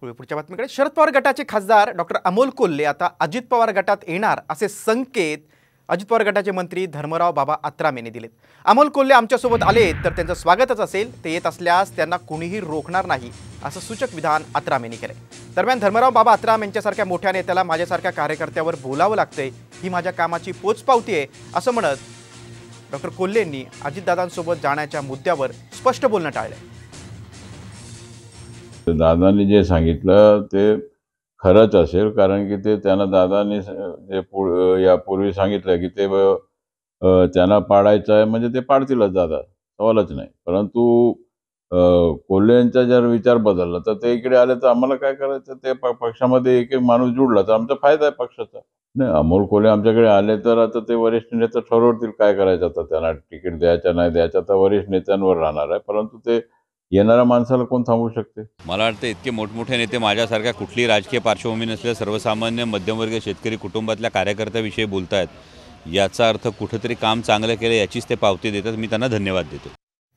पुढच्या बातमीकडे. शरद पवार गटाचे खासदार डॉक्टर अमोल कोल्हे आता अजित पवार गटात येणार असे संकेत अजित पवार गटाचे मंत्री धर्मराव बाबा आत्राम यांनी दिलेत. अमोल कोल्हे आमच्यासोबत आले तर त्यांचं स्वागतच असेल, ते येत असल्यास त्यांना कुणीही रोखणार नाही असं सूचक विधान आत्राम यांनी केलंय. दरम्यान धर्मराव बाबा आत्राम यांच्यासारख्या मोठ्या नेत्याला माझ्यासारख्या कार्यकर्त्यावर बोलावं लागतंय, ही माझ्या कामाची पोचपावती आहे असं म्हणत डॉक्टर कोल्हेंनी अजितदादांसोबत जाण्याच्या मुद्द्यावर स्पष्ट बोलणं टाळलंय. दादांनी जे सांगितलं ते खरंच असेल, कारण की ते त्यांना दादांनी जे यापूर्वी सांगितलं की ते त्यांना पाडायचं आहे म्हणजे ते पाडतीलच दादा, सवालच नाही. परंतु कोल्हेंचा जर विचार बदलला तर ते इकडे आले तर आम्हाला काय करायचं, ते पक्षामध्ये एक एक माणूस जुडला तर आमचा फायदा आहे पक्षाचा. नाही, अमोल कोल्हे आमच्याकडे आले तर आता ते वरिष्ठ नेते ठरवतील काय करायचं, आता त्यांना तिकीट द्यायचं नाही द्यायचं तर वरिष्ठ नेत्यांवर राहणार आहे. परंतु ते येणाऱ्या माणसाला कोण थांबवू शकते. मला वाटतं इतके मोठमोठे नेते माझ्यासारख्या कुठलीही राजकीय पार्श्वभूमी नसलेल्या सर्वसामान्य मध्यमवर्गीय शेतकरी कुटुंबातल्या कार्यकर्त्याविषयी बोलतायत, याचा अर्थ कुठेतरी काम चांगलं केलं याचीच ते पावती देतात. मी त्यांना धन्यवाद देतो.